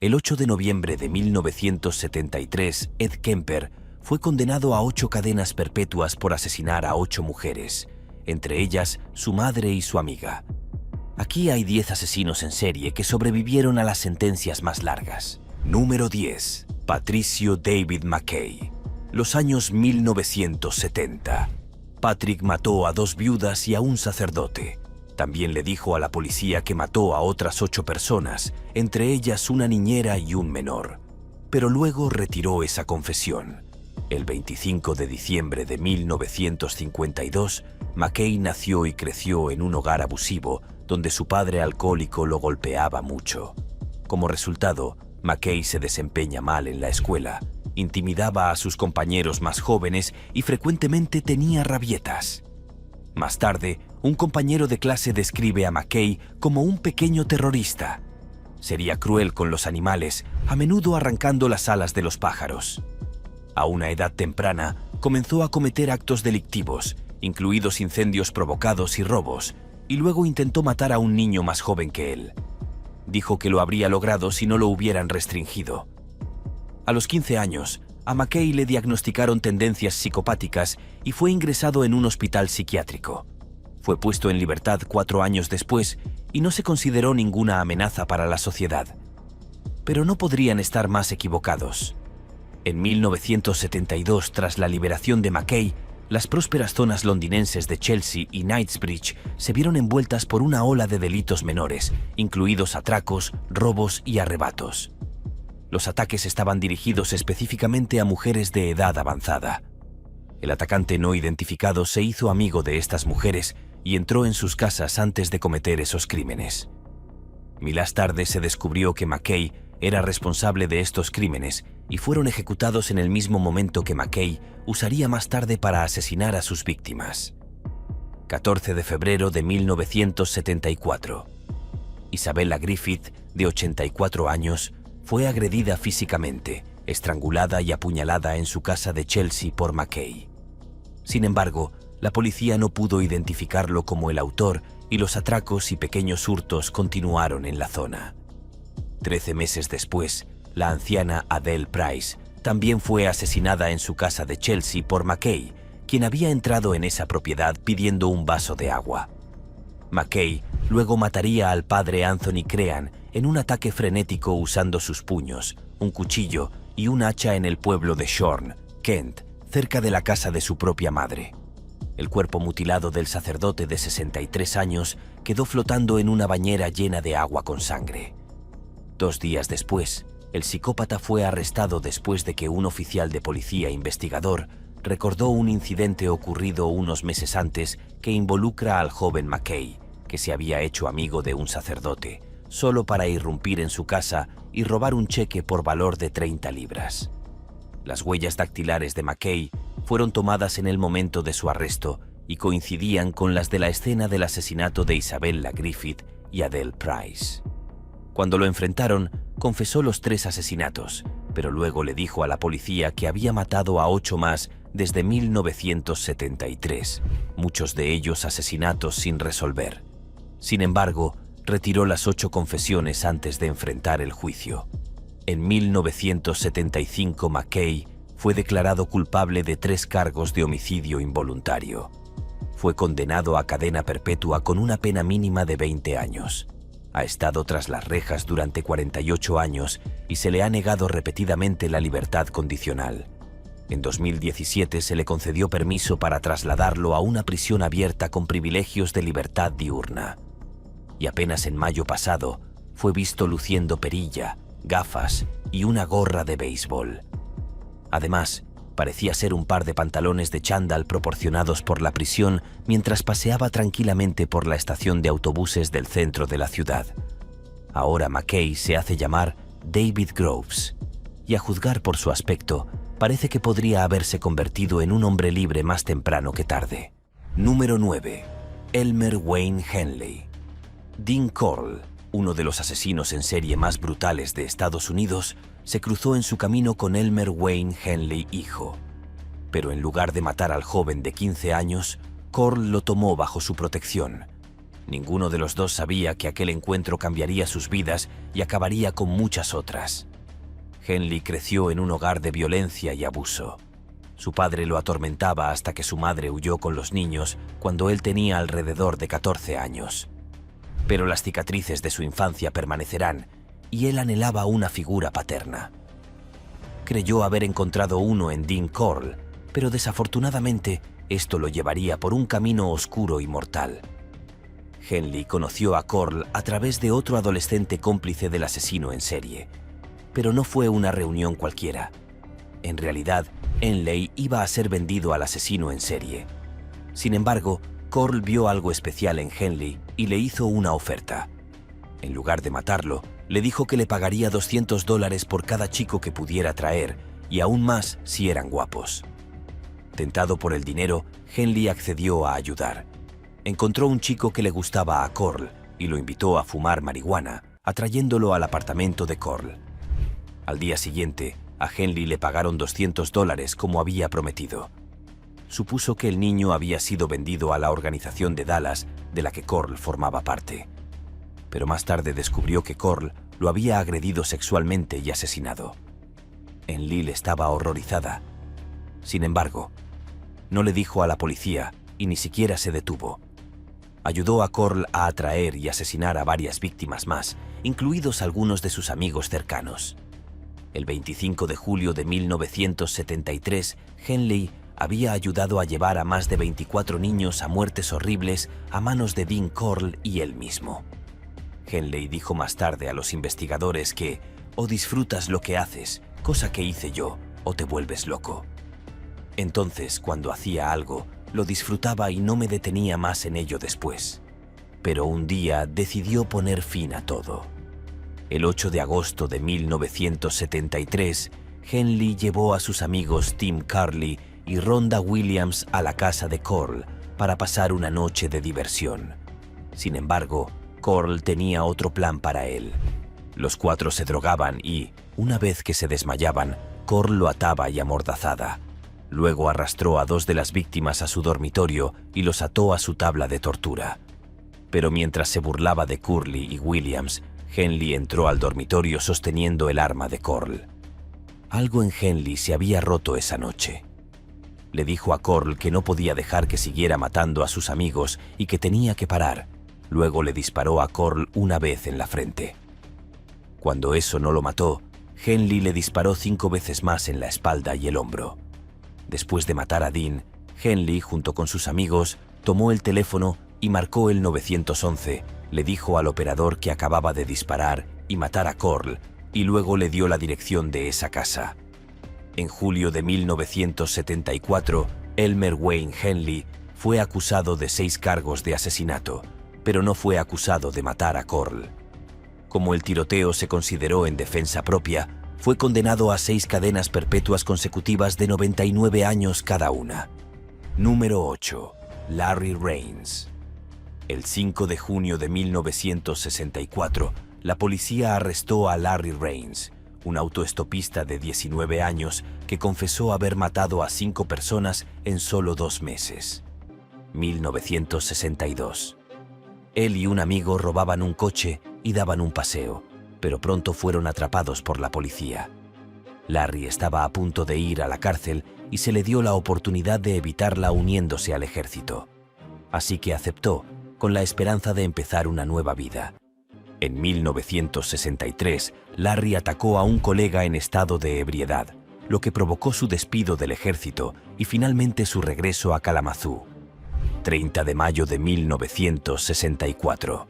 El 8 de noviembre de 1973, Ed Kemper fue condenado a 8 cadenas perpetuas por asesinar a 8 mujeres, entre ellas su madre y su amiga. Aquí hay 10 asesinos en serie que sobrevivieron a las sentencias más largas. Número 10. Patricio David McKay. Los años 1970. Patrick mató a 2 viudas y a un sacerdote. También le dijo a la policía que mató a otras 8 personas, entre ellas una niñera y un menor. Pero luego retiró esa confesión. El 25 de diciembre de 1952, McKay nació y creció en un hogar abusivo donde su padre alcohólico lo golpeaba mucho. Como resultado, McKay se desempeña mal en la escuela, intimidaba a sus compañeros más jóvenes y frecuentemente tenía rabietas. Más tarde, un compañero de clase describe a McKay como un pequeño terrorista. Sería cruel con los animales, a menudo arrancando las alas de los pájaros. A una edad temprana, comenzó a cometer actos delictivos, incluidos incendios provocados y robos, y luego intentó matar a un niño más joven que él. Dijo que lo habría logrado si no lo hubieran restringido. A los 15 años, a McKay le diagnosticaron tendencias psicopáticas y fue ingresado en un hospital psiquiátrico. Fue puesto en libertad 4 años después y no se consideró ninguna amenaza para la sociedad. Pero no podrían estar más equivocados. En 1972, tras la liberación de McKay, las prósperas zonas londinenses de Chelsea y Knightsbridge se vieron envueltas por una ola de delitos menores, incluidos atracos, robos y arrebatos. Los ataques estaban dirigidos específicamente a mujeres de edad avanzada. El atacante no identificado se hizo amigo de estas mujeres y entró en sus casas antes de cometer esos crímenes. Más tarde se descubrió que McKay era responsable de estos crímenes y fueron ejecutados en el mismo momento que McKay usaría más tarde para asesinar a sus víctimas. 14 de febrero de 1974. Isabella Griffith, de 84 años, fue agredida físicamente, estrangulada y apuñalada en su casa de Chelsea por McKay. Sin embargo, la policía no pudo identificarlo como el autor y los atracos y pequeños hurtos continuaron en la zona. 13 meses después, la anciana Adele Price también fue asesinada en su casa de Chelsea por McKay, quien había entrado en esa propiedad pidiendo un vaso de agua. McKay luego mataría al padre Anthony Crean en un ataque frenético usando sus puños, un cuchillo y un hacha en el pueblo de Shorne, Kent, cerca de la casa de su propia madre. El cuerpo mutilado del sacerdote de 63 años quedó flotando en una bañera llena de agua con sangre. 2 días después, el psicópata fue arrestado después de que un oficial de policía investigador recordó un incidente ocurrido unos meses antes que involucra al joven McKay, que se había hecho amigo de un sacerdote, solo para irrumpir en su casa y robar un cheque por valor de 30 libras. Las huellas dactilares de McKay fueron tomadas en el momento de su arresto y coincidían con las de la escena del asesinato de Isabella Griffith y Adele Price. Cuando lo enfrentaron, confesó los 3 asesinatos, pero luego le dijo a la policía que había matado a 8 más desde 1973, muchos de ellos asesinatos sin resolver. Sin embargo, retiró las 8 confesiones antes de enfrentar el juicio. En 1975, McKay fue declarado culpable de 3 cargos de homicidio involuntario. Fue condenado a cadena perpetua con una pena mínima de 20 años. Ha estado tras las rejas durante 48 años y se le ha negado repetidamente la libertad condicional. En 2017 se le concedió permiso para trasladarlo a una prisión abierta con privilegios de libertad diurna. Y apenas en mayo pasado fue visto luciendo perilla, gafas y una gorra de béisbol. Además, parecía ser un par de pantalones de chándal proporcionados por la prisión mientras paseaba tranquilamente por la estación de autobuses del centro de la ciudad. Ahora McKay se hace llamar David Groves, y a juzgar por su aspecto, parece que podría haberse convertido en un hombre libre más temprano que tarde. Número 9. Elmer Wayne Henley. Dean Corll, uno de los asesinos en serie más brutales de Estados Unidos, se cruzó en su camino con Elmer Wayne Henley hijo. Pero en lugar de matar al joven de 15 años, Corll lo tomó bajo su protección. Ninguno de los dos sabía que aquel encuentro cambiaría sus vidas y acabaría con muchas otras. Henley creció en un hogar de violencia y abuso. Su padre lo atormentaba hasta que su madre huyó con los niños cuando él tenía alrededor de 14 años. Pero las cicatrices de su infancia permanecerán y él anhelaba una figura paterna. Creyó haber encontrado uno en Dean Corll, pero desafortunadamente esto lo llevaría por un camino oscuro y mortal. Henley conoció a Corll a través de otro adolescente cómplice del asesino en serie, pero no fue una reunión cualquiera. En realidad, Henley iba a ser vendido al asesino en serie. Sin embargo, Corll vio algo especial en Henley y le hizo una oferta. En lugar de matarlo, le dijo que le pagaría $200 por cada chico que pudiera traer y aún más si eran guapos. Tentado por el dinero, Henley accedió a ayudar. Encontró un chico que le gustaba a Corll y lo invitó a fumar marihuana, atrayéndolo al apartamento de Corll. Al día siguiente, a Henley le pagaron $200 como había prometido. Supuso que el niño había sido vendido a la organización de Dallas de la que Corll formaba parte. Pero más tarde descubrió que Corll lo había agredido sexualmente y asesinado. Enlil estaba horrorizada. Sin embargo, no le dijo a la policía y ni siquiera se detuvo. Ayudó a Corll a atraer y asesinar a varias víctimas más, incluidos algunos de sus amigos cercanos. El 25 de julio de 1973, Henley había ayudado a llevar a más de 24 niños a muertes horribles a manos de Dean Corll y él mismo. Henley dijo más tarde a los investigadores que o disfrutas lo que haces, cosa que hice yo, o te vuelves loco. Entonces, cuando hacía algo, lo disfrutaba y no me detenía más en ello después. Pero un día decidió poner fin a todo. El 8 de agosto de 1973, Henley llevó a sus amigos Tim Carley y Rhonda Williams a la casa de Corll para pasar una noche de diversión. Sin embargo, Corll tenía otro plan para él. Los cuatro se drogaban y, una vez que se desmayaban, Corll lo ataba y amordazaba. Luego arrastró a dos de las víctimas a su dormitorio y los ató a su tabla de tortura. Pero mientras se burlaba de Curley y Williams, Henley entró al dormitorio sosteniendo el arma de Corll. Algo en Henley se había roto esa noche. Le dijo a Corll que no podía dejar que siguiera matando a sus amigos y que tenía que parar. Luego le disparó a Corll una vez en la frente. Cuando eso no lo mató, Henley le disparó 5 veces más en la espalda y el hombro. Después de matar a Dean, Henley, junto con sus amigos, tomó el teléfono y marcó el 911, le dijo al operador que acababa de disparar y matar a Corll, y luego le dio la dirección de esa casa. En julio de 1974, Elmer Wayne Henley fue acusado de 6 cargos de asesinato, pero no fue acusado de matar a Corll. Como el tiroteo se consideró en defensa propia, fue condenado a 6 cadenas perpetuas consecutivas de 99 años cada una. Número 8. Larry Rains. El 5 de junio de 1964, la policía arrestó a Larry Rains, un autoestopista de 19 años que confesó haber matado a 5 personas en solo 2 meses. 1962. Él y un amigo robaban un coche y daban un paseo, pero pronto fueron atrapados por la policía. Larry estaba a punto de ir a la cárcel y se le dio la oportunidad de evitarla uniéndose al ejército. Así que aceptó, con la esperanza de empezar una nueva vida. En 1963, Larry atacó a un colega en estado de ebriedad, lo que provocó su despido del ejército y finalmente su regreso a Kalamazoo. 30 de mayo de 1964.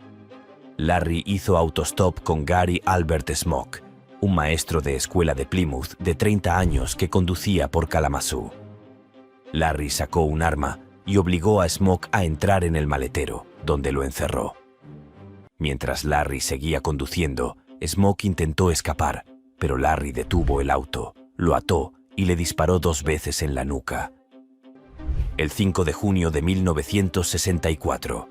Larry hizo autostop con Gary Albert Smoke, un maestro de escuela de Plymouth de 30 años que conducía por Kalamazoo. Larry sacó un arma y obligó a Smoke a entrar en el maletero, donde lo encerró. Mientras Larry seguía conduciendo, Smoke intentó escapar, pero Larry detuvo el auto, lo ató y le disparó 2 veces en la nuca. El 5 de junio de 1964.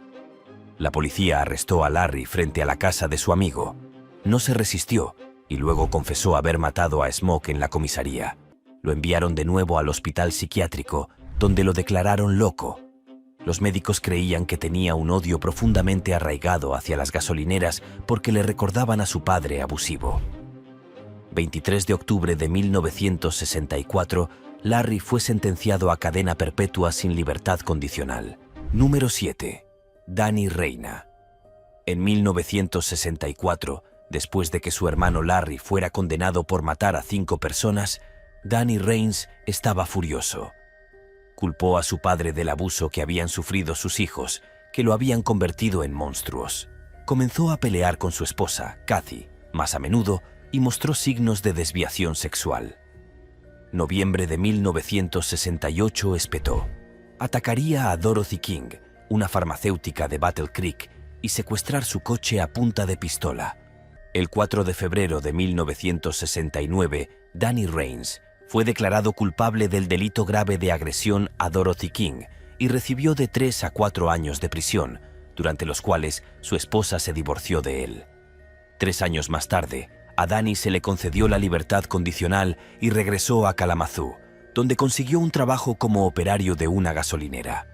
La policía arrestó a Larry frente a la casa de su amigo. No se resistió y luego confesó haber matado a Smoke en la comisaría. Lo enviaron de nuevo al hospital psiquiátrico, donde lo declararon loco. Los médicos creían que tenía un odio profundamente arraigado hacia las gasolineras porque le recordaban a su padre abusivo. 23 de octubre de 1964, Larry fue sentenciado a cadena perpetua sin libertad condicional. Número 7. Danny Reina. En 1964, después de que su hermano Larry fuera condenado por matar a 5 personas, Danny Reins estaba furioso. Culpó a su padre del abuso que habían sufrido sus hijos, que lo habían convertido en monstruos. Comenzó a pelear con su esposa, Kathy, más a menudo, y mostró signos de desviación sexual. Noviembre de 1968 espetó. Atacaría a Dorothy King, una farmacéutica de Battle Creek, y secuestrar su coche a punta de pistola. El 4 de febrero de 1969, Danny Reins fue declarado culpable del delito grave de agresión a Dorothy King y recibió de 3 a 4 años de prisión, durante los cuales su esposa se divorció de él. 3 años más tarde, a Danny se le concedió la libertad condicional y regresó a Kalamazoo, donde consiguió un trabajo como operario de una gasolinera.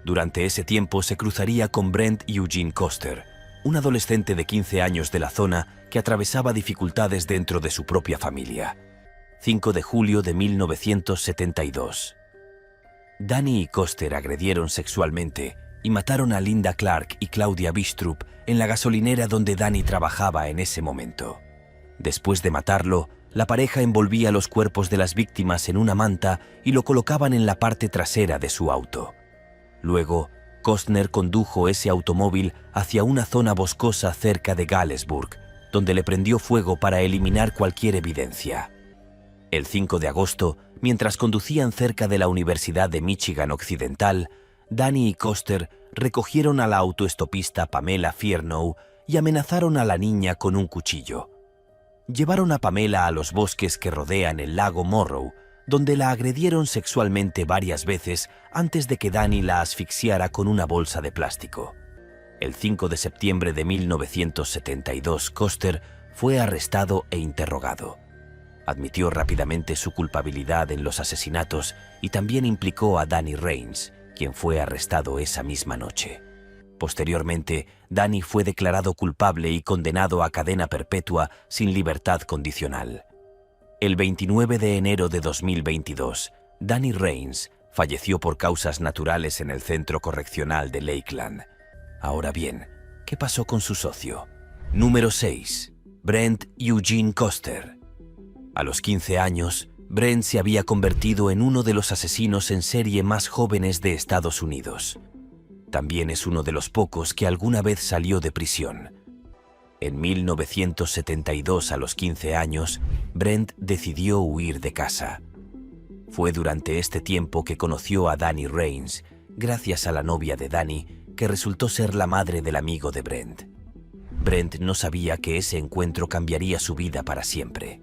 Durante ese tiempo se cruzaría con Brent Eugene Koster, un adolescente de 15 años de la zona que atravesaba dificultades dentro de su propia familia. 5 de julio de 1972. Danny y Koster agredieron sexualmente y mataron a Linda Clark y Claudia Bistrup en la gasolinera donde Danny trabajaba en ese momento. Después de matarlo, la pareja envolvía los cuerpos de las víctimas en una manta y lo colocaban en la parte trasera de su auto. Luego, Costner condujo ese automóvil hacia una zona boscosa cerca de Galesburg, donde le prendió fuego para eliminar cualquier evidencia. El 5 de agosto, mientras conducían cerca de la Universidad de Michigan Occidental, Danny y Koster recogieron a la autoestopista Pamela Fiernow y amenazaron a la niña con un cuchillo. Llevaron a Pamela a los bosques que rodean el lago Morrow, donde la agredieron sexualmente varias veces antes de que Danny la asfixiara con una bolsa de plástico. El 5 de septiembre de 1972, Koster fue arrestado e interrogado. Admitió rápidamente su culpabilidad en los asesinatos y también implicó a Danny Reins, quien fue arrestado esa misma noche. Posteriormente, Danny fue declarado culpable y condenado a cadena perpetua sin libertad condicional. El 29 de enero de 2022, Danny Reins falleció por causas naturales en el centro correccional de Lakeland. Ahora bien, ¿qué pasó con su socio? Número 6. Brent Eugene Koster. A los 15 años, Brent se había convertido en uno de los asesinos en serie más jóvenes de Estados Unidos. También es uno de los pocos que alguna vez salió de prisión. En 1972, a los 15 años, Brent decidió huir de casa. Fue durante este tiempo que conoció a Danny Reins, gracias a la novia de Danny, que resultó ser la madre del amigo de Brent. Brent no sabía que ese encuentro cambiaría su vida para siempre.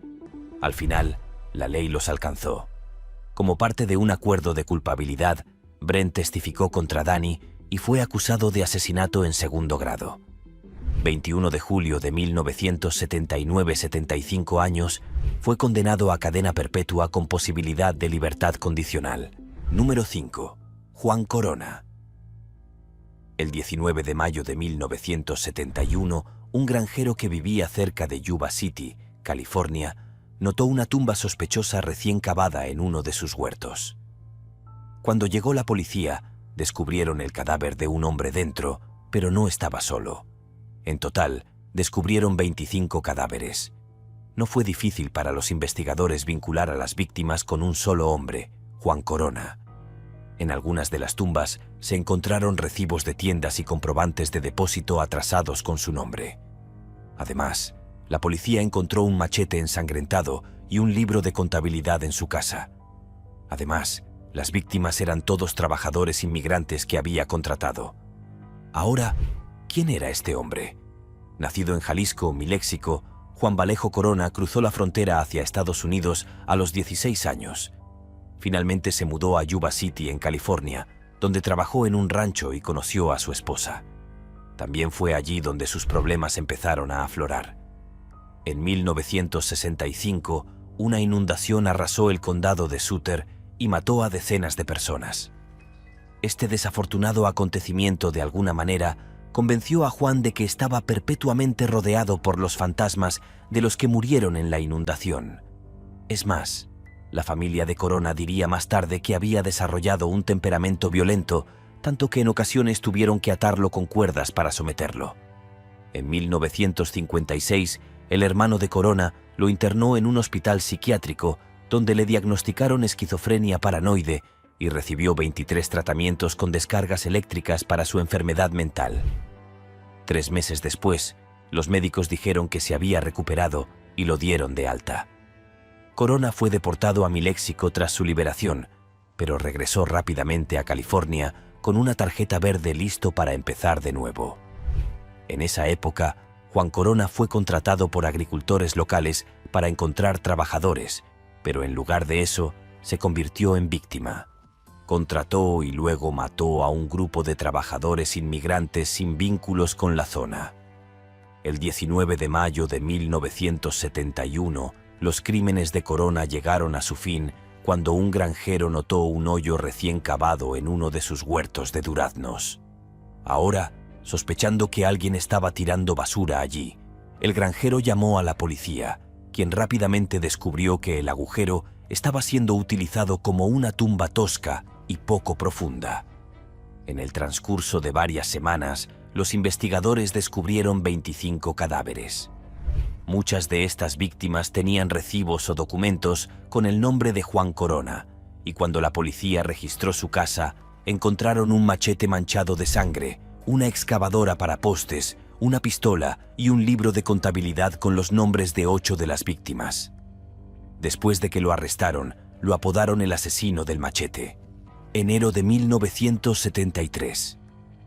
Al final, la ley los alcanzó. Como parte de un acuerdo de culpabilidad, Brent testificó contra Danny y fue acusado de asesinato en segundo grado. 21 de julio de 1979, 75 años, fue condenado a cadena perpetua con posibilidad de libertad condicional. Número 5. Juan Corona. El 19 de mayo de 1971, un granjero que vivía cerca de Yuba City, California, notó una tumba sospechosa recién cavada en uno de sus huertos. Cuando llegó la policía, descubrieron el cadáver de un hombre dentro, pero no estaba solo. En total, descubrieron 25 cadáveres. No fue difícil para los investigadores vincular a las víctimas con un solo hombre, Juan Corona. En algunas de las tumbas se encontraron recibos de tiendas y comprobantes de depósito atrasados con su nombre. Además, la policía encontró un machete ensangrentado y un libro de contabilidad en su casa. Además, las víctimas eran todos trabajadores inmigrantes que había contratado. Ahora, ¿quién era este hombre? Nacido en Jalisco, Miléxico, Juan Vallejo Corona cruzó la frontera hacia Estados Unidos a los 16 años. Finalmente se mudó a Yuba City, en California, donde trabajó en un rancho y conoció a su esposa. También fue allí donde sus problemas empezaron a aflorar. En 1965, una inundación arrasó el condado de Sutter y mató a decenas de personas. Este desafortunado acontecimiento, de alguna manera, convenció a Juan de que estaba perpetuamente rodeado por los fantasmas de los que murieron en la inundación. Es más, la familia de Corona diría más tarde que había desarrollado un temperamento violento, tanto que en ocasiones tuvieron que atarlo con cuerdas para someterlo. En 1956, el hermano de Corona lo internó en un hospital psiquiátrico donde le diagnosticaron esquizofrenia paranoide y recibió 23 tratamientos con descargas eléctricas para su enfermedad mental. 3 meses después, los médicos dijeron que se había recuperado y lo dieron de alta. Corona fue deportado a Miléxico tras su liberación, pero regresó rápidamente a California con una tarjeta verde listo para empezar de nuevo. En esa época, Juan Corona fue contratado por agricultores locales para encontrar trabajadores, pero en lugar de eso, se convirtió en víctima. Contrató y luego mató a un grupo de trabajadores inmigrantes sin vínculos con la zona. El 19 de mayo de 1971, los crímenes de Corona llegaron a su fin cuando un granjero notó un hoyo recién cavado en uno de sus huertos de duraznos. Ahora, sospechando que alguien estaba tirando basura allí, el granjero llamó a la policía, quien rápidamente descubrió que el agujero estaba siendo utilizado como una tumba tosca y poco profunda. En el transcurso de varias semanas, los investigadores descubrieron 25 cadáveres. Muchas de estas víctimas tenían recibos o documentos con el nombre de Juan Corona, y cuando la policía registró su casa, encontraron un machete manchado de sangre, una excavadora para postes, una pistola y un libro de contabilidad con los nombres de 8 de las víctimas. Después de que lo arrestaron, lo apodaron el asesino del machete. Enero de 1973.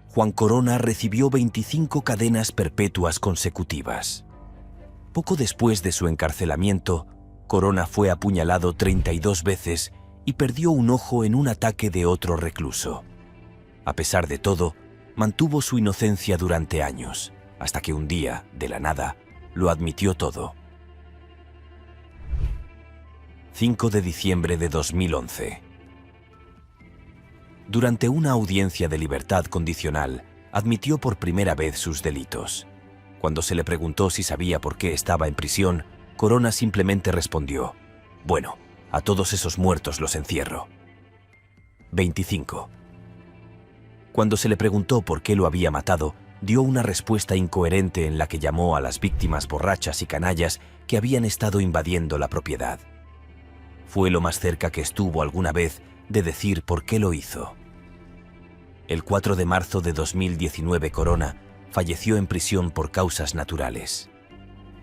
Juan Corona recibió 25 cadenas perpetuas consecutivas. Poco después de su encarcelamiento, Corona fue apuñalado 32 veces y perdió un ojo en un ataque de otro recluso. A pesar de todo, mantuvo su inocencia durante años, hasta que un día, de la nada, lo admitió todo. 5 de diciembre de 2011. Durante una audiencia de libertad condicional, admitió por primera vez sus delitos. Cuando se le preguntó si sabía por qué estaba en prisión, Corona simplemente respondió: «Bueno, a todos esos muertos los encierro». 25. Cuando se le preguntó por qué lo había matado, dio una respuesta incoherente en la que llamó a las víctimas borrachas y canallas que habían estado invadiendo la propiedad. Fue lo más cerca que estuvo alguna vez de decir por qué lo hizo. El 4 de marzo de 2019, Corona falleció en prisión por causas naturales.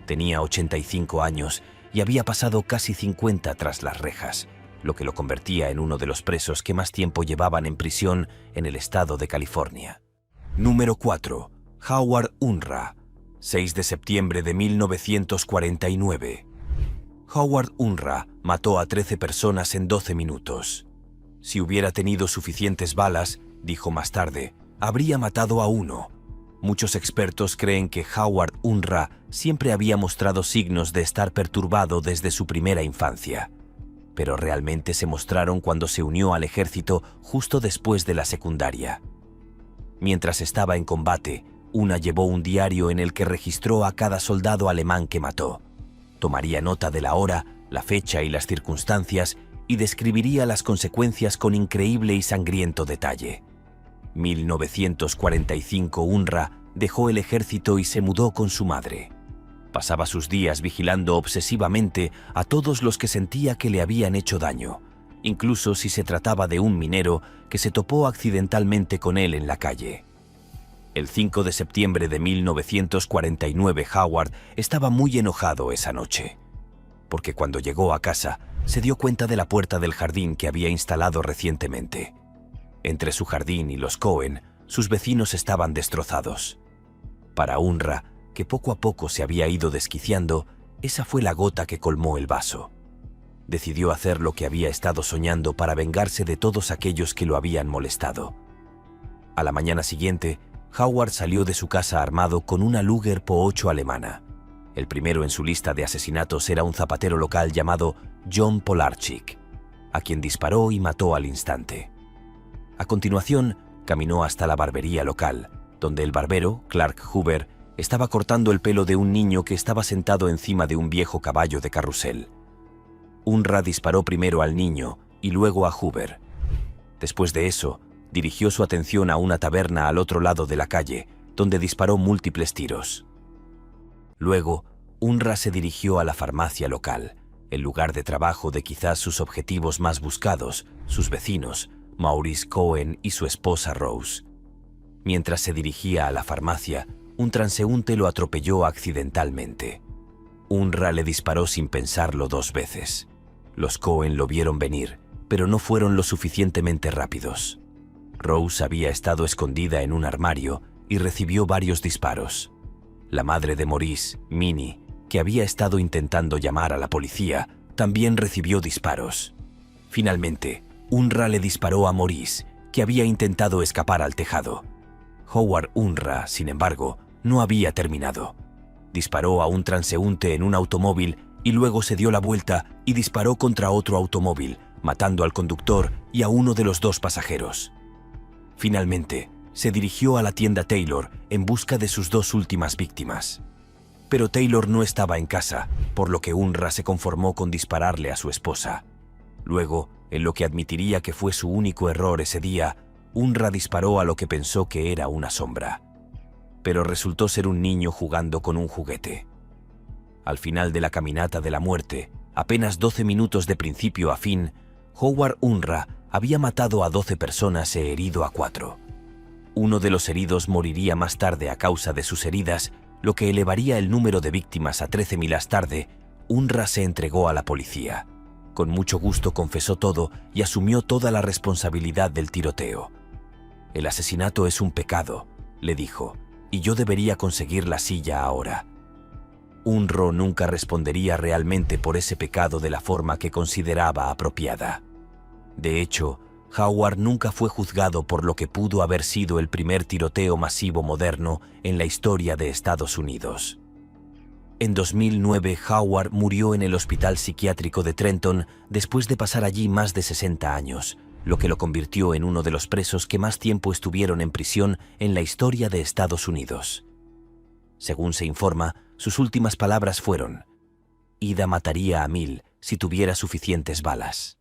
Tenía 85 años y había pasado casi 50 tras las rejas, lo que lo convertía en uno de los presos que más tiempo llevaban en prisión en el estado de California. Número 4. Howard Unruh, 6 de septiembre de 1949. Howard Unruh mató a 13 personas en 12 minutos. Si hubiera tenido suficientes balas, dijo más tarde, habría matado a uno. Muchos expertos creen que Howard Unruh siempre había mostrado signos de estar perturbado desde su primera infancia, pero realmente se mostraron cuando se unió al ejército justo después de la secundaria. Mientras estaba en combate, Unruh llevó un diario en el que registró a cada soldado alemán que mató. Tomaría nota de la hora, la fecha y las circunstancias y describiría las consecuencias con increíble y sangriento detalle. 1945, Unruh dejó el ejército y se mudó con su madre. Pasaba sus días vigilando obsesivamente a todos los que sentía que le habían hecho daño, incluso si se trataba de un minero que se topó accidentalmente con él en la calle. El 5 de septiembre de 1949, Howard estaba muy enojado esa noche, porque cuando llegó a casa se dio cuenta de la puerta del jardín que había instalado recientemente. Entre su jardín y los Cohen, sus vecinos estaban destrozados. Para Unruh, que poco a poco se había ido desquiciando, esa fue la gota que colmó el vaso. Decidió hacer lo que había estado soñando para vengarse de todos aquellos que lo habían molestado. A la mañana siguiente, Howard salió de su casa armado con una Luger Po-8 alemana. El primero en su lista de asesinatos era un zapatero local llamado John Polarchik, a quien disparó y mató al instante. A continuación, caminó hasta la barbería local, donde el barbero, Clark Hoover, estaba cortando el pelo de un niño que estaba sentado encima de un viejo caballo de carrusel. Unruh disparó primero al niño y luego a Hoover. Después de eso, dirigió su atención a una taberna al otro lado de la calle, donde disparó múltiples tiros. Luego, Unruh se dirigió a la farmacia local, el lugar de trabajo de quizás sus objetivos más buscados, sus vecinos, Maurice Cohen y su esposa Rose. Mientras se dirigía a la farmacia, un transeúnte lo atropelló accidentalmente. Unruh le disparó sin pensarlo 2 veces. Los Cohen lo vieron venir, pero no fueron lo suficientemente rápidos. Rose había estado escondida en un armario y recibió varios disparos. La madre de Maurice, Minnie, que había estado intentando llamar a la policía, también recibió disparos. Finalmente, Unruh le disparó a Maurice, que había intentado escapar al tejado. Howard Unruh, sin embargo, no había terminado. Disparó a un transeúnte en un automóvil y luego se dio la vuelta y disparó contra otro automóvil, matando al conductor y a uno de los 2 pasajeros. Finalmente, se dirigió a la tienda Taylor en busca de sus 2 últimas víctimas. Pero Taylor no estaba en casa, por lo que Unruh se conformó con dispararle a su esposa. Luego, en lo que admitiría que fue su único error ese día, Unruh disparó a lo que pensó que era una sombra. Pero resultó ser un niño jugando con un juguete. Al final de la caminata de la muerte, apenas 12 minutos de principio a fin, Howard Unruh había matado a 12 personas e herido a 4. Uno de los heridos moriría más tarde a causa de sus heridas, lo que elevaría el número de víctimas a 13 más tarde. Unruh se entregó a la policía. Con mucho gusto confesó todo y asumió toda la responsabilidad del tiroteo. «El asesinato es un pecado», le dijo, «y yo debería conseguir la silla ahora». Unruh nunca respondería realmente por ese pecado de la forma que consideraba apropiada. De hecho, Howard nunca fue juzgado por lo que pudo haber sido el primer tiroteo masivo moderno en la historia de Estados Unidos. En 2009, Howard murió en el Hospital Psiquiátrico de Trenton después de pasar allí más de 60 años, lo que lo convirtió en uno de los presos que más tiempo estuvieron en prisión en la historia de Estados Unidos. Según se informa, sus últimas palabras fueron: «Ida mataría a 1000 si tuviera suficientes balas».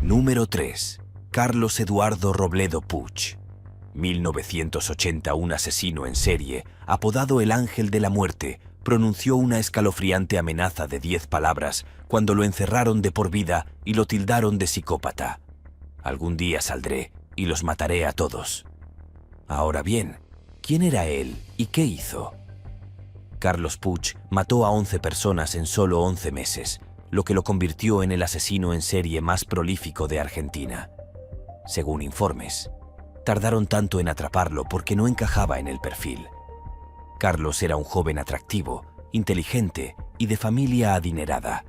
Número 3. Carlos Eduardo Robledo Puch. 1980, un asesino en serie, apodado el Ángel de la Muerte, pronunció una escalofriante amenaza de 10 palabras cuando lo encerraron de por vida y lo tildaron de psicópata. «Algún día saldré y los mataré a todos». Ahora bien, ¿quién era él y qué hizo? Carlos Puch mató a 11 personas en solo 11 meses, lo que lo convirtió en el asesino en serie más prolífico de Argentina. Según informes, tardaron tanto en atraparlo porque no encajaba en el perfil. Carlos era un joven atractivo, inteligente y de familia adinerada.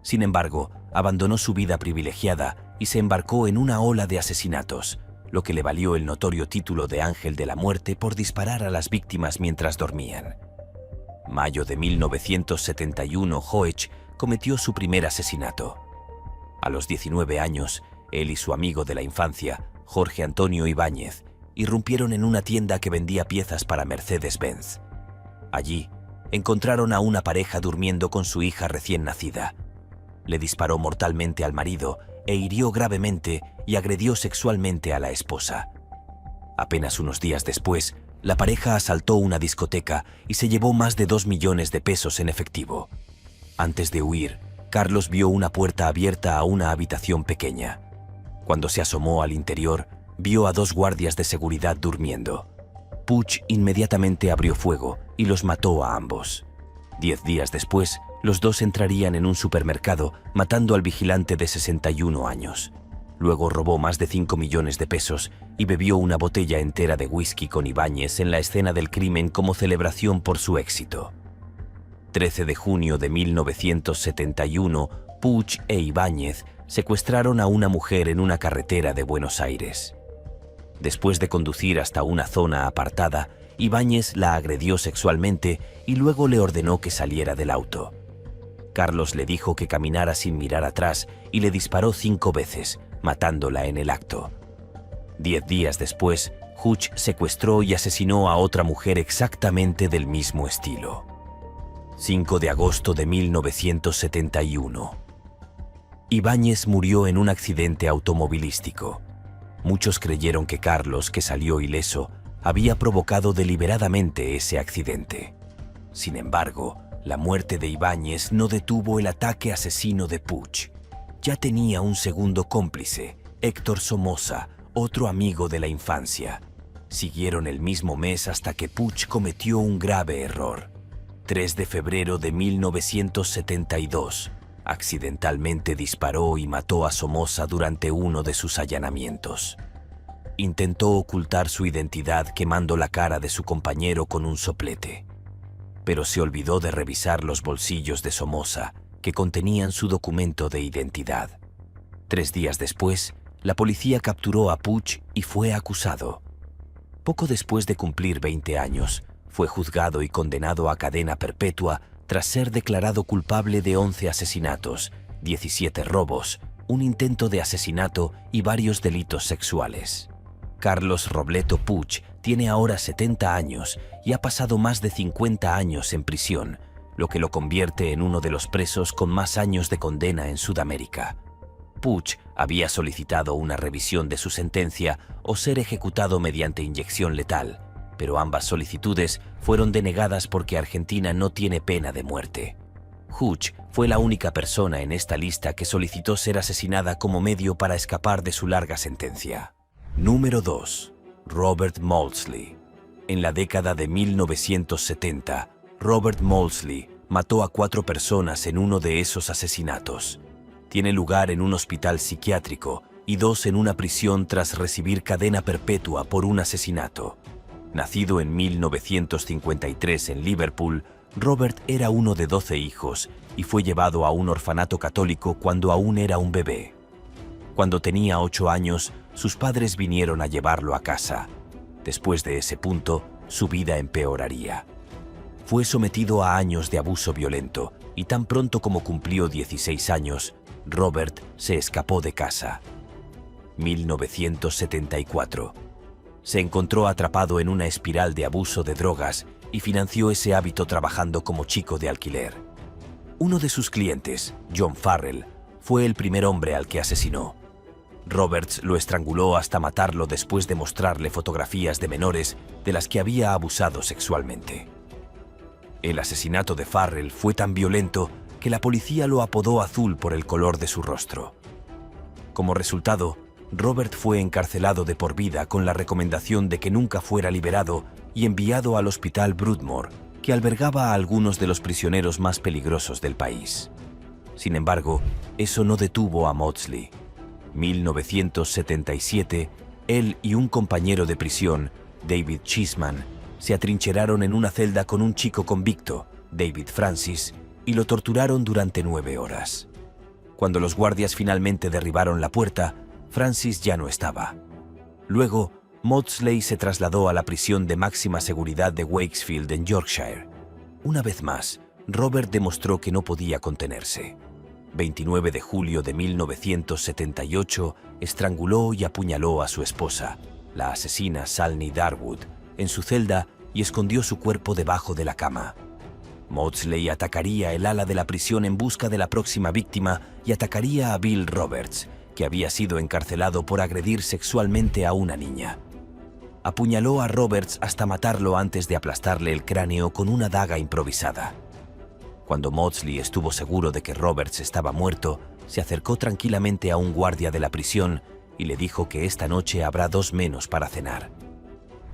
Sin embargo, abandonó su vida privilegiada y se embarcó en una ola de asesinatos, lo que le valió el notorio título de Ángel de la Muerte por disparar a las víctimas mientras dormían. Mayo de 1971, Hoech cometió su primer asesinato. A los 19 años, él y su amigo de la infancia, Jorge Antonio Ibáñez, irrumpieron en una tienda que vendía piezas para Mercedes-Benz. Allí, encontraron a una pareja durmiendo con su hija recién nacida. Le disparó mortalmente al marido e hirió gravemente y agredió sexualmente a la esposa. Apenas unos días después, la pareja asaltó una discoteca y se llevó más de 2 millones de pesos en efectivo. Antes de huir, Carlos vio una puerta abierta a una habitación pequeña. Cuando se asomó al interior, vio a 2 guardias de seguridad durmiendo. Puch inmediatamente abrió fuego y los mató a ambos. 10 días después, los 2 entrarían en un supermercado, matando al vigilante de 61 años. Luego robó más de 5 millones de pesos y bebió una botella entera de whisky con Ibáñez en la escena del crimen como celebración por su éxito. 13 de junio de 1971, Puch e Ibáñez secuestraron a una mujer en una carretera de Buenos Aires. Después de conducir hasta una zona apartada, Ibáñez la agredió sexualmente y luego le ordenó que saliera del auto. Carlos le dijo que caminara sin mirar atrás y le disparó 5 veces, matándola en el acto. 10 días después, Hutch secuestró y asesinó a otra mujer exactamente del mismo estilo. 5 de agosto de 1971. Ibáñez murió en un accidente automovilístico. Muchos creyeron que Carlos, que salió ileso, había provocado deliberadamente ese accidente. Sin embargo, la muerte de Ibáñez no detuvo el ataque asesino de Puig. Ya tenía un segundo cómplice, Héctor Somoza, otro amigo de la infancia. Siguieron el mismo mes hasta que Puig cometió un grave error. 3 de febrero de 1972, accidentalmente disparó y mató a Somoza durante uno de sus allanamientos. Intentó ocultar su identidad quemando la cara de su compañero con un soplete, pero se olvidó de revisar los bolsillos de Somoza, que contenían su documento de identidad. 3 días después, la policía capturó a Puig y fue acusado. Poco después de cumplir 20 años, fue juzgado y condenado a cadena perpetua tras ser declarado culpable de 11 asesinatos, 17 robos, un intento de asesinato y varios delitos sexuales. Carlos Robleto Puig tiene ahora 70 años y ha pasado más de 50 años en prisión, lo que lo convierte en uno de los presos con más años de condena en Sudamérica. Puig había solicitado una revisión de su sentencia o ser ejecutado mediante inyección letal, pero ambas solicitudes fueron denegadas porque Argentina no tiene pena de muerte. Hutch fue la única persona en esta lista que solicitó ser asesinada como medio para escapar de su larga sentencia. Número 2. Robert Maudsley. En la década de 1970, Robert Maudsley mató a 4 personas en uno de esos asesinatos. Tiene lugar en un hospital psiquiátrico y 2 en una prisión tras recibir cadena perpetua por un asesinato. Nacido en 1953 en Liverpool, Robert era uno de 12 hijos y fue llevado a un orfanato católico cuando aún era un bebé. Cuando tenía 8 años, sus padres vinieron a llevarlo a casa. Después de ese punto, su vida empeoraría. Fue sometido a años de abuso violento y tan pronto como cumplió 16 años, Robert se escapó de casa. 1974. Se encontró atrapado en una espiral de abuso de drogas y financió ese hábito trabajando como chico de alquiler. Uno de sus clientes, John Farrell, fue el primer hombre al que asesinó. Roberts lo estranguló hasta matarlo después de mostrarle fotografías de menores de las que había abusado sexualmente. El asesinato de Farrell fue tan violento que la policía lo apodó Azul por el color de su rostro. Como resultado, Robert fue encarcelado de por vida con la recomendación de que nunca fuera liberado y enviado al hospital Broadmoor, que albergaba a algunos de los prisioneros más peligrosos del país. Sin embargo, eso no detuvo a Maudsley. 1977, él y un compañero de prisión, David Cheeseman, se atrincheraron en una celda con un chico convicto, David Francis, y lo torturaron durante 9 horas. Cuando los guardias finalmente derribaron la puerta, Francis ya no estaba. Luego, Maudsley se trasladó a la prisión de máxima seguridad de Wakefield en Yorkshire. Una vez más, Robert demostró que no podía contenerse. 29 de julio de 1978, estranguló y apuñaló a su esposa, la asesina Salney Darwood, en su celda y escondió su cuerpo debajo de la cama. Maudsley atacaría el ala de la prisión en busca de la próxima víctima y atacaría a Bill Roberts, que había sido encarcelado por agredir sexualmente a una niña. Apuñaló a Roberts hasta matarlo antes de aplastarle el cráneo con una daga improvisada. Cuando Maudsley estuvo seguro de que Roberts estaba muerto, se acercó tranquilamente a un guardia de la prisión y le dijo que esta noche habrá 2 menos para cenar.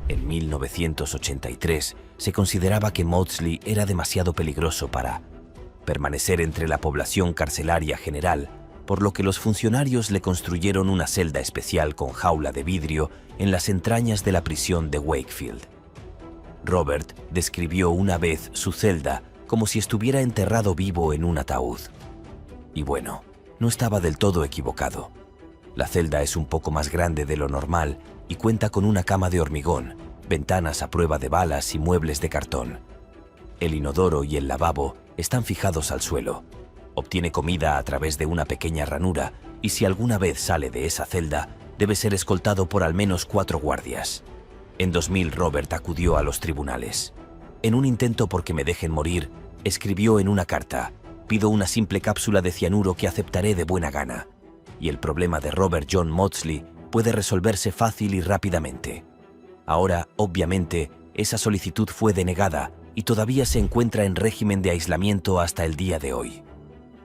En 1983 se consideraba que Maudsley era demasiado peligroso para permanecer entre la población carcelaria general, por lo que los funcionarios le construyeron una celda especial con jaula de vidrio en las entrañas de la prisión de Wakefield. Robert describió una vez su celda como si estuviera enterrado vivo en un ataúd. Y bueno, no estaba del todo equivocado. La celda es un poco más grande de lo normal y cuenta con una cama de hormigón, ventanas a prueba de balas y muebles de cartón. El inodoro y el lavabo están fijados al suelo. Obtiene comida a través de una pequeña ranura y si alguna vez sale de esa celda, debe ser escoltado por al menos 4 guardias. En 2000 Robert acudió a los tribunales. En un intento por que me dejen morir, escribió en una carta: «Pido una simple cápsula de cianuro que aceptaré de buena gana». Y el problema de Robert John Maudsley puede resolverse fácil y rápidamente. Ahora, obviamente, esa solicitud fue denegada y todavía se encuentra en régimen de aislamiento hasta el día de hoy.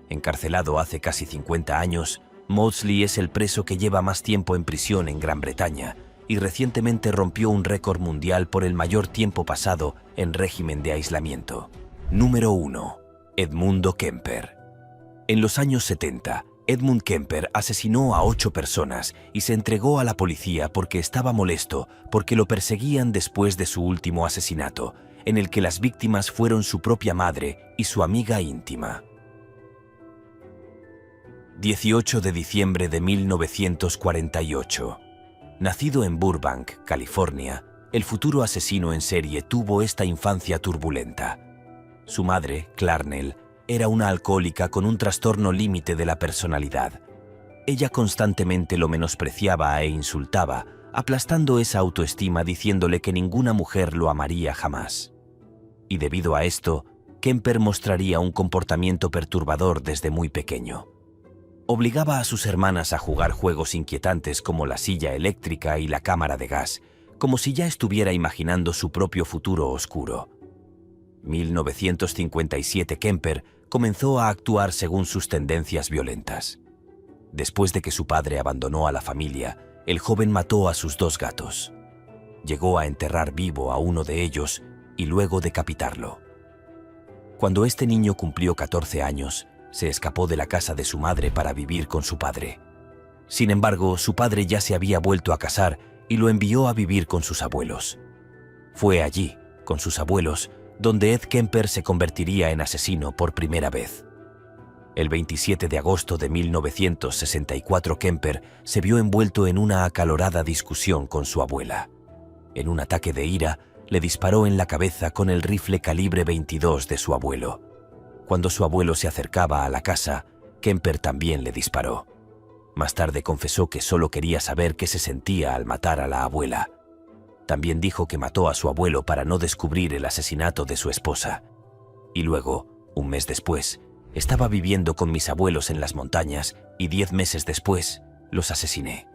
Encarcelado hace casi 50 años, Maudsley es el preso que lleva más tiempo en prisión en Gran Bretaña y recientemente rompió un récord mundial por el mayor tiempo pasado en régimen de aislamiento. Número 1. Edmund Kemper. En los años 70, Edmund Kemper asesinó a 8 personas y se entregó a la policía porque estaba molesto porque lo perseguían después de su último asesinato, en el que las víctimas fueron su propia madre y su amiga íntima. 18 de diciembre de 1948. Nacido en Burbank, California, el futuro asesino en serie tuvo esta infancia turbulenta. Su madre, Clarnell, era una alcohólica con un trastorno límite de la personalidad. Ella constantemente lo menospreciaba e insultaba, aplastando esa autoestima diciéndole que ninguna mujer lo amaría jamás. Y debido a esto, Kemper mostraría un comportamiento perturbador desde muy pequeño. Obligaba a sus hermanas a jugar juegos inquietantes como la silla eléctrica y la cámara de gas, como si ya estuviera imaginando su propio futuro oscuro. 1957 Kemper comenzó a actuar según sus tendencias violentas. Después de que su padre abandonó a la familia, el joven mató a sus 2 gatos. Llegó a enterrar vivo a uno de ellos y luego decapitarlo. Cuando este niño cumplió 14 años, se escapó de la casa de su madre para vivir con su padre. Sin embargo, su padre ya se había vuelto a casar y lo envió a vivir con sus abuelos. Fue allí, con sus abuelos, donde Ed Kemper se convertiría en asesino por primera vez. El 27 de agosto de 1964 Kemper se vio envuelto en una acalorada discusión con su abuela. En un ataque de ira, le disparó en la cabeza con el rifle calibre 22 de su abuelo. Cuando su abuelo se acercaba a la casa, Kemper también le disparó. Más tarde confesó que solo quería saber qué se sentía al matar a la abuela. También dijo que mató a su abuelo para no descubrir el asesinato de su esposa. Y luego, un mes después, estaba viviendo con mis abuelos en las montañas y 10 meses después, los asesiné.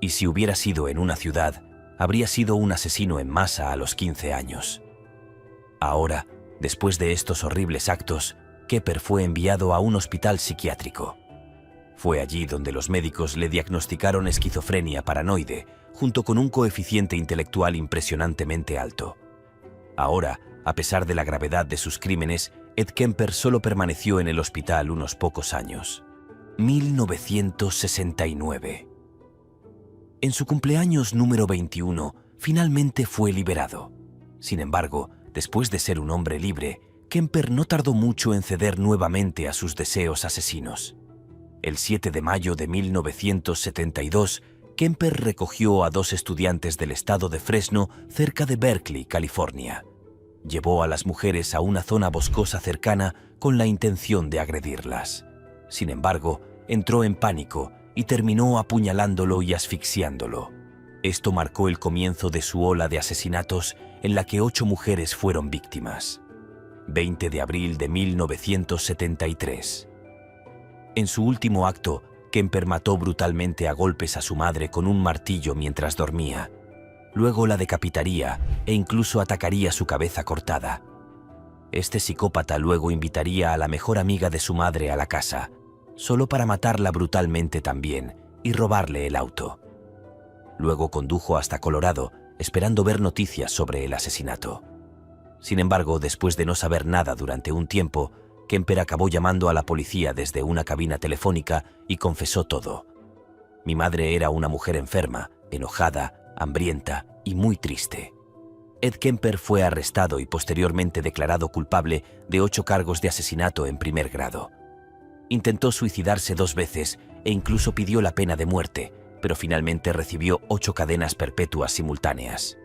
Y si hubiera sido en una ciudad, habría sido un asesino en masa a los 15 años. Ahora, después de estos horribles actos, Kemper fue enviado a un hospital psiquiátrico. Fue allí donde los médicos le diagnosticaron esquizofrenia paranoide, junto con un coeficiente intelectual impresionantemente alto. Ahora, a pesar de la gravedad de sus crímenes, Ed Kemper solo permaneció en el hospital unos pocos años. 1969. En su cumpleaños número 21, finalmente fue liberado. Sin embargo, después de ser un hombre libre, Kemper no tardó mucho en ceder nuevamente a sus deseos asesinos. El 7 de mayo de 1972, Kemper recogió a 2 estudiantes del estado de Fresno cerca de Berkeley, California. Llevó a las mujeres a una zona boscosa cercana con la intención de agredirlas. Sin embargo, entró en pánico y terminó apuñalándolo y asfixiándolo. Esto marcó el comienzo de su ola de asesinatos en la que 8 mujeres fueron víctimas. 20 de abril de 1973. En su último acto, Kemper mató brutalmente a golpes a su madre con un martillo mientras dormía. Luego la decapitaría e incluso atacaría su cabeza cortada. Este psicópata luego invitaría a la mejor amiga de su madre a la casa, solo para matarla brutalmente también y robarle el auto. Luego condujo hasta Colorado, esperando ver noticias sobre el asesinato. Sin embargo, después de no saber nada durante un tiempo, Kemper acabó llamando a la policía desde una cabina telefónica y confesó todo. Mi madre era una mujer enferma, enojada, hambrienta y muy triste. Ed Kemper fue arrestado y posteriormente declarado culpable de 8 cargos de asesinato en primer grado. Intentó suicidarse 2 veces e incluso pidió la pena de muerte, pero finalmente recibió 8 cadenas perpetuas simultáneas.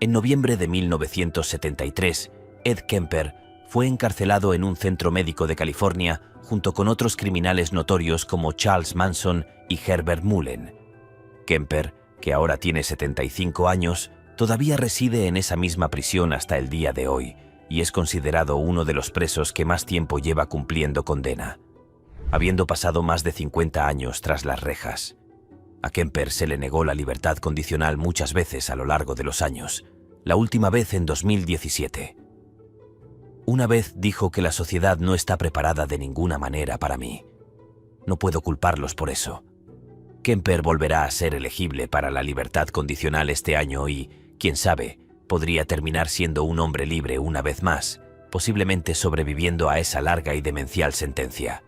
En noviembre de 1973, Ed Kemper fue encarcelado en un centro médico de California junto con otros criminales notorios como Charles Manson y Herbert Mullen. Kemper, que ahora tiene 75 años, todavía reside en esa misma prisión hasta el día de hoy y es considerado uno de los presos que más tiempo lleva cumpliendo condena, habiendo pasado más de 50 años tras las rejas. A Kemper se le negó la libertad condicional muchas veces a lo largo de los años, la última vez en 2017. Una vez dijo que la sociedad no está preparada de ninguna manera para mí. No puedo culparlos por eso. Kemper volverá a ser elegible para la libertad condicional este año y, quién sabe, podría terminar siendo un hombre libre una vez más, posiblemente sobreviviendo a esa larga y demencial sentencia.